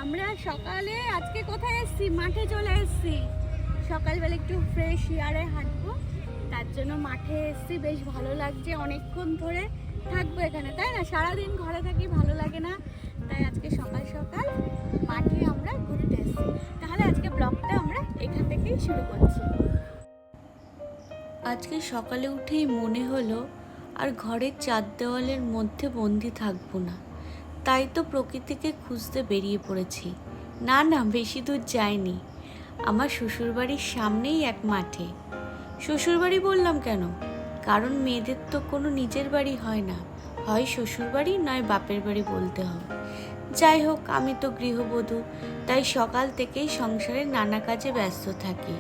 আমরা সকালে আজকে কোথায় এসেছি? মাঠে চলে এসেছি। সকালবেলা একটু ফ্রেশ এয়ারে হাঁটবো, তার জন্য মাঠে এসেছি। বেশ ভালো লাগছে, অনেকক্ষণ ধরে থাকবো এখানে, তাই না? সারাদিন ঘরে থাকি, ভালো লাগে না, তাই আজকে সকাল সকাল মাঠে আমরা ঘুরতে এসেছি। তাহলে আজকে ব্লগটা আমরা এখান থেকেই শুরু করছি। আজকে সকালে উঠেই মনে হলো আর ঘরের চার দেওয়ালের মধ্যে বন্দি থাকবো না, তাই তো প্রকৃতিকে খুঁজতে বেরিয়ে পড়েছি। না না, বেশি দূর যায়নি, আমার শ্বশুরবাড়ির সামনেই এক মাঠে। শ্বশুরবাড়ি বললাম কেন? কারণ মেয়েদের তো কোনো নিজের বাড়ি হয় না, হয় শ্বশুরবাড়ি নয় বাপের বাড়ি বলতে হবে। যাই হোক, আমি তো গৃহবধূ, তাই সকাল থেকেই সংসারের নানা কাজে ব্যস্ত থাকি।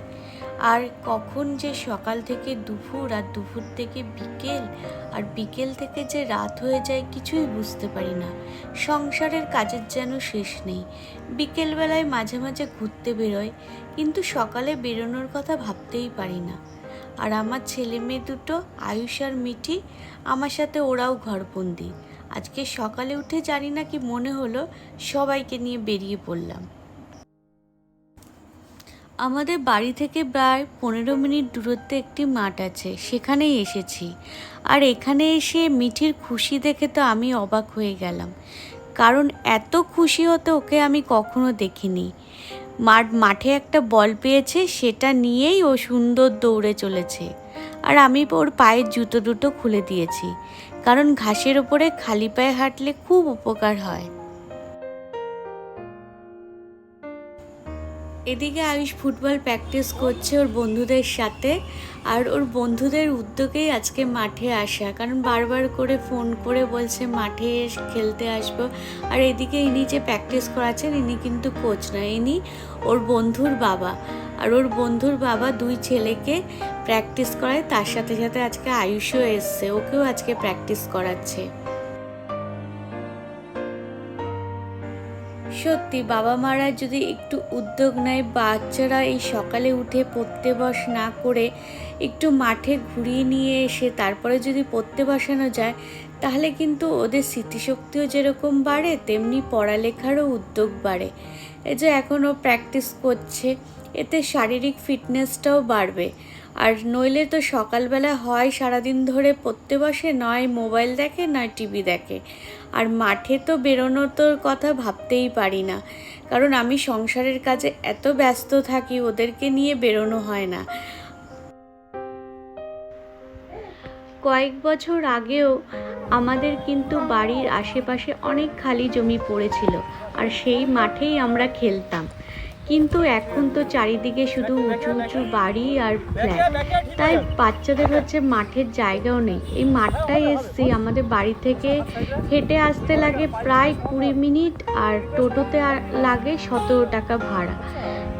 আর কখন যে সকাল থেকে দুপুর, আর দুপুর থেকে বিকেল, আর বিকেল থেকে যে রাত হয়ে যায় কিছুই বুঝতে পারি না। সংসারের কাজের যেন শেষ নেই। বিকেলবেলায় মাঝে মাঝে ঘুরতে বেরোয়, কিন্তু সকালে বেরোনোর কথা ভাবতেই পারি না। আর আমার ছেলে মেয়ে দুটো, আয়ুষ আর মিঠি, আমার সাথে ওরাও ঘরবন্দি। আজকে সকালে উঠে জানি না কি মনে হলো, সবাইকে নিয়ে বেরিয়ে পড়লাম। আমাদের বাড়ি থেকে প্রায় 15 মিনিট দূরত্বে একটি মাঠ আছে, সেখানেই এসেছি। আর এখানে এসে মিঠির খুশি দেখে তো আমি অবাক হয়ে গেলাম, কারণ এত খুশি হতে ওকে আমি কখনো দেখিনি। মাঠে একটা বল পেয়েছে, সেটা নিয়েই ও সুন্দর দৌড়ে চলেছে। আর আমি ওর পায়ের জুতো দুটো খুলে দিয়েছি, কারণ ঘাসের ওপরে খালি পায়ে হাঁটলে খুব উপকার হয়। এদিকে আয়ুষ ফুটবল প্র্যাকটিস করছে ওর বন্ধুদের সাথে। আর ওর বন্ধুদের উদ্যোগেই আজকে মাঠে আসা, কারণ বারবার করে ফোন করে বলছে মাঠে খেলতে আসবো। আর এদিকে ইনি যে প্র্যাকটিস করাচ্ছেন, ইনি কিন্তু কোচ নয়, ইনি ওর বন্ধুর বাবা। আর ওর বন্ধুর বাবা দুই ছেলেকে প্র্যাকটিস করায়, তার সাথে সাথে আজকে আয়ুষও এসছে, ওকেও আজকে প্র্যাকটিস করাচ্ছে। সত্যি বাবা মারা যদি একটু উদ্যোগ নেয়, বাচ্চারা এই সকালে উঠে পড়তে বস না করে একটু মাঠে ঘুরিয়ে নিয়ে এসে তারপরে যদি পড়তে বসানো যায়, তাহলে কিন্তু ওদের স্মৃতিশক্তিও যেরকম বাড়ে, তেমনি পড়ালেখারও উদ্যোগ বাড়ে। এই যে এখনও প্র্যাকটিস করছে, এতে শারীরিক ফিটনেসটাও বাড়বে। আর নইলে তো সকালবেলা হয় সারাদিন ধরে পড়তে বসে, নয় মোবাইল দেখে, নয় টিভি দেখে। আর মাঠে তো বেরোনোর তোর কথা ভাবতেই পারি না, কারণ আমি সংসারের কাজে এত ব্যস্ত থাকি, ওদেরকে নিয়ে বেরোনো হয় না। কয়েক বছর আগেও আমাদের কিন্তু বাড়ির আশেপাশে অনেক খালি জমি পড়েছিল, আর সেই মাঠেই আমরা খেলতাম। কিন্তু এখন তো চারিদিকে শুধু উঁচু উঁচু বাড়ি আর ফ্ল্যাট, তাই বাচ্চাদের হচ্ছে মাঠের জায়গাও নেই। এই মাঠটাই এসছি, আমাদের বাড়ি থেকে হেঁটে আসতে লাগে প্রায় 20 মিনিট, আর টোটোতে লাগে 17 টাকা ভাড়া।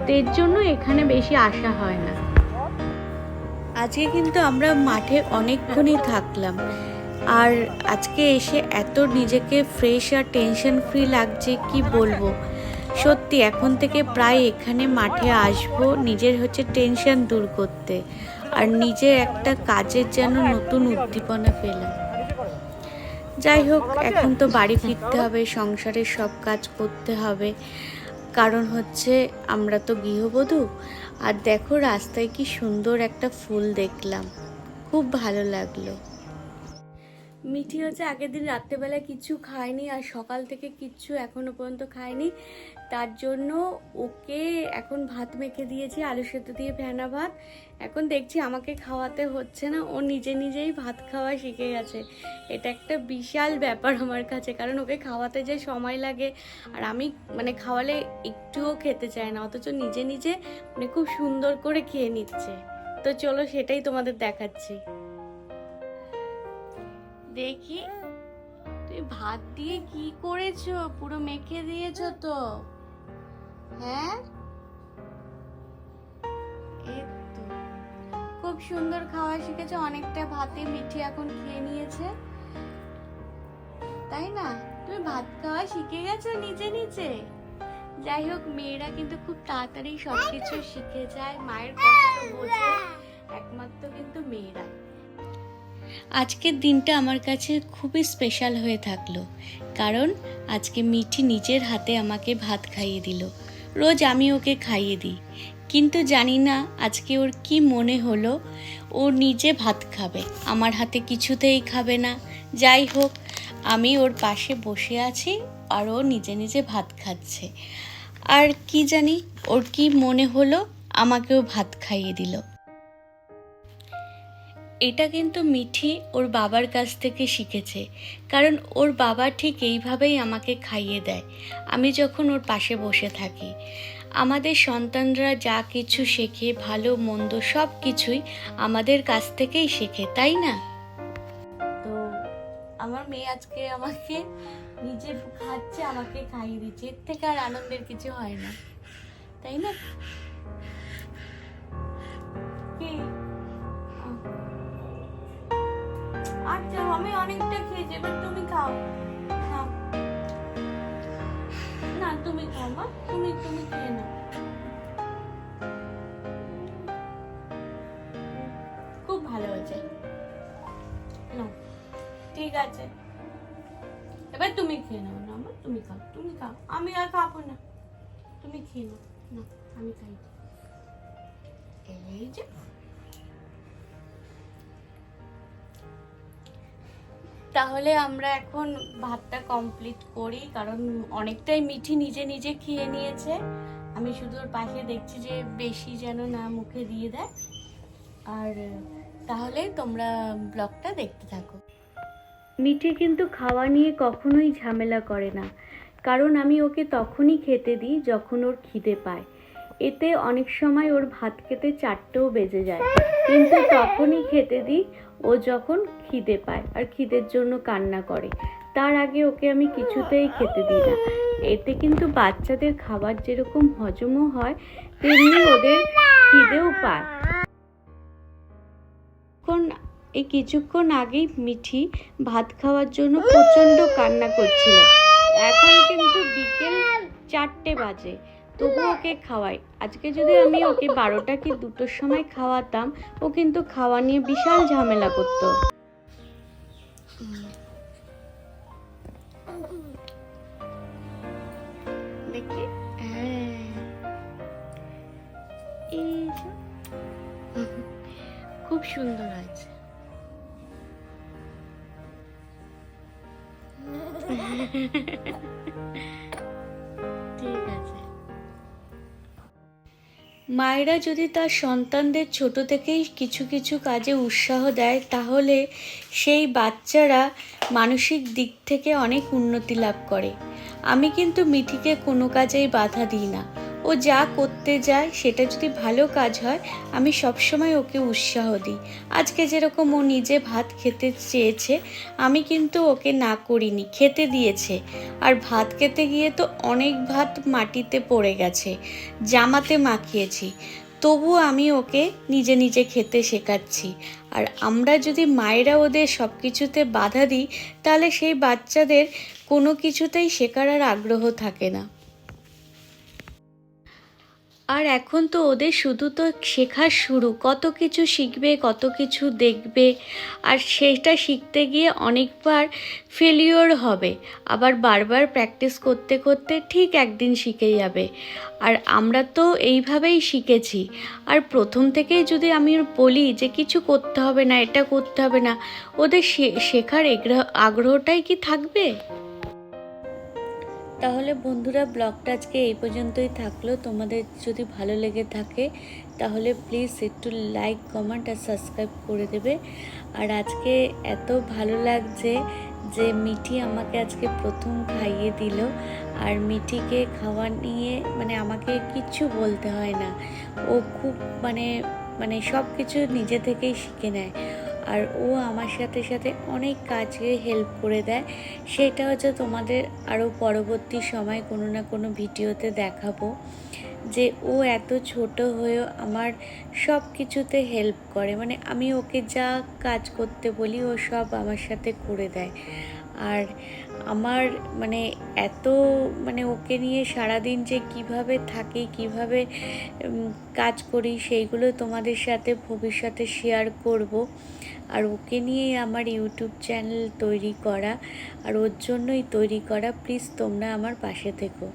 তো এর জন্য এখানে বেশি আসা হয় না। আজকে কিন্তু আমরা মাঠে অনেকক্ষণই থাকলাম, আর আজকে এসে এত নিজেকে ফ্রেশ আর টেনশন ফ্রি লাগছে কি বলবো। সত্যি এখন থেকে প্রায় এখানে মাঠে আসবো, নিজের হচ্ছে টেনশন দূর করতে, আর নিজের একটা কাজের যেন নতুন উদ্দীপনা পেলাম। যাই হোক, এখন তো বাড়ি ফিরতে হবে, সংসারের সব কাজ করতে হবে, কারণ হচ্ছে আমরা তো গৃহবধূ। আর দেখো রাস্তায় কি সুন্দর একটা ফুল দেখলাম, খুব ভালো লাগলো। মিঠি হচ্ছে আগের দিন রাত্রেবেলা কিছু খায়নি, আর সকাল থেকে কিচ্ছু এখনো পর্যন্ত খায়নি। তার জন্য ওকে এখন ভাত মেখে দিয়েছি, আলু সেদ্ধ দিয়ে ফেনা ভাত। এখন দেখছি আমাকে খাওয়াতে হচ্ছে না, ও নিজে নিজেই ভাত খাওয়া শিখে গেছে। এটা একটা বিশাল ব্যাপার আমার কাছে, কারণ ওকে খাওয়াতে যে সময় লাগে, আর আমি খাওয়ালে একটুও খেতে চায় না, অথচ নিজে নিজে খুব সুন্দর করে খেয়ে নিচ্ছে। তো চলো সেটাই তোমাদের দেখাচ্ছি। দেখি তুই ভাত দিয়ে কি করেছো, পুরো মেখে দিয়েছো তো? হ্যাঁ, এই তো খুব সুন্দর খাওয়া শিখেছে, অনেকটা ভাতে মিঠি এখন খেয়ে নিয়েছে, তাই না? তুমি ভাত খাওয়া শিখে গেছো নিজে নিজে। যাই হোক, মেয়েরা কিন্তু খুব তাড়াতাড়ি সবকিছু শিখে যায়, মায়ের কষ্ট বোঝে একমাত্র কিন্তু মেয়েরা। আজকের দিনটা আমার কাছে খুবই স্পেশাল হয়ে থাকলো, কারণ আজকে মিঠি নিজের হাতে আমাকে ভাত খাইয়ে দিল। রোজ আমি ওকে খাইয়ে দিই, কিন্তু জানি না আজকে ওর কি মনে হলো, ও নিজে ভাত খাবে, আমার হাতে কিছুতেই খাবে না। যাই হোক, আমি ওর পাশে বসে আছি আর ও নিজে নিজে ভাত খাচ্ছে। আর কি জানি ওর কি মনে হলো, আমাকেও ভাত খাইয়ে দিল। এটা কিন্তু মিঠি ওর বাবার কাছ থেকে শিখেছে, কারণ ওর বাবা ঠিক এইভাবেই আমাকে খাইয়ে দেয় আমি যখন ওর পাশে বসে থাকি। আমাদের সন্তানরা যা কিছু শেখে, ভালো মন্দ সব কিছুই আমাদের কাছ থেকেই শেখে, তাই না? তো আমার মেয়ে আজকে আমাকে নিজে খাচ্ছে, আমাকে খাইয়ে দিচ্ছে, এর থেকে আর আনন্দের কিছু হয় না, তাই না? কি? আচ্ছা, আমি অনেকটা খেয়েছি, এবার তুমি খাও। খাও না, তুমি খাও মা, তুমি খেয়ে নাও। খুব ভালো হয়েছে। নাও, ঠিক আছে, এবার তুমি খেয়ে নাও। না মা, তুমি খাও, তুমি খাও, আমি আর খাবো না, তুমি খেয়ে নাও। না, আমি খাই। এই যে তাহলে আমরা এখন ভাতটা কমপ্লিট করি, কারণ অনেকটাই মিঠি নিজে নিজে খেয়ে নিয়েছে। আমি শুধু ওর পাশে দেখছি যে বেশি যেন না মুখে দিয়ে দেয়। আর তাহলে তোমরা ব্লগটা দেখতে থাকো। মিঠি কিন্তু খাওয়া নিয়ে কখনোই ঝামেলা করে না, কারণ আমি ওকে তখনই খেতে দিই যখন ওর খিদে পায়। এতে অনেক সময় ওর ভাত খেতে 4টেও বেজে যায়, কিন্তু তখনই খেতে দিই ও যখন খিদে পায় আর খিদের জন্য কান্না করে। তার আগে ওকে আমি কিছুতেই খেতে দিই না। এতে কিন্তু বাচ্চাদের খাবার যেরকম হজমও হয়, তেমনি ওদের খিদেও পায়। এই কিছুক্ষণ আগেই মিঠি ভাত খাওয়ার জন্য প্রচণ্ড কান্না করছিল। এখন কিন্তু বিকেল 4টে বাজে, তবু ওকে খাওয়াই। আজকে যদি আমি ওকে 12টা কি 2টোর সময় খাওয়াতাম, ও কিন্তু খাওয়া নিয়ে বিশাল ঝামেলা করতো। দেখি, খুব সুন্দর আছে। ঠিক আছে। মায়েরা যদি তার সন্তানদের ছোট থেকেই কিছু কিছু কাজে উৎসাহ দেয়, তাহলে সেই বাচ্চারা মানসিক দিক থেকে অনেক উন্নতি লাভ করে। আমি কিন্তু মিঠিকে কোনো কাজেই বাধা দিই না। ও যা করতে যায় সেটা যদি ভালো কাজ হয়, আমি সবসময় ওকে উৎসাহ দিই। আজকে যেরকম ও নিজে ভাত খেতে চেয়েছে, আমি কিন্তু ওকে না করিনি, খেতে দিয়েছে। আর ভাত খেতে গিয়ে তো অনেক ভাত মাটিতে পড়ে গেছে, জামাতে মাখিয়েছি, তবু আমি ওকে নিজে নিজে খেতে শেখাচ্ছি। আর আমরা যদি মায়েরা ওদের সব কিছুতে বাধা দিই, তাহলে সেই বাচ্চাদের কোনো কিছুতেই শেখার আর আগ্রহ থাকে না। আর এখন তো ওদের শুধু তো শেখার শুরু, কত কিছু শিখবে, কত কিছু দেখবে, আর সেটা শিখতে গিয়ে অনেকবার ফেলিওর হবে, আবার বারবার প্র্যাকটিস করতে করতে ঠিক একদিন শিখে যাবে। আর আমরা তো এইভাবেই শিখেছি। আর প্রথম থেকেই যদি আমি বলি যে কিছু করতে হবে না, এটা করতে হবে না, ওদের শেখার আগ্রহটাই কি থাকবে? তাহলে বন্ধুরা, ব্লগটা আজকে এই পর্যন্তই থাকলো। তোমাদের যদি ভালো লেগে থাকে তাহলে প্লিজ একটু লাইক, কমেন্ট আর সাবস্ক্রাইব করে দেবে। আর আজকে এত ভালো লাগছে যে মিঠি আমাকে আজকে প্রথম খাইয়ে দিল। আর মিঠিকে খাওয়া নিয়ে আমাকে কিচ্ছু বলতে হয় না, ও খুব মানে সব কিছু নিজে থেকেই শিখে নেয়। আর ও আমার সাথে সাথে অনেক কাজে হেল্প করে দেয়। সেটা হচ্ছে তোমাদের আরও পরবর্তী সময় কোনো না কোনো ভিডিওতে দেখাবো, যে ও এত ছোট হয়েও আমার সব কিছুতে হেল্প করে। আমি ওকে যা কাজ করতে বলি ও সব আমার সাথে করে দেয়। আর আমার মানে এত মানে ওকে নিয়ে সারাদিন যে কিভাবে থাকি, কিভাবে কাজ করি, সেইগুলো তোমাদের সাথে ভবিষ্যতে শেয়ার করব। আর ওকে নিয়েই আমার ইউটিউব চ্যানেল তৈরি করা, আর ওর জন্যই তৈরি করা। প্লিজ তোমরা আমার পাশে থেকো।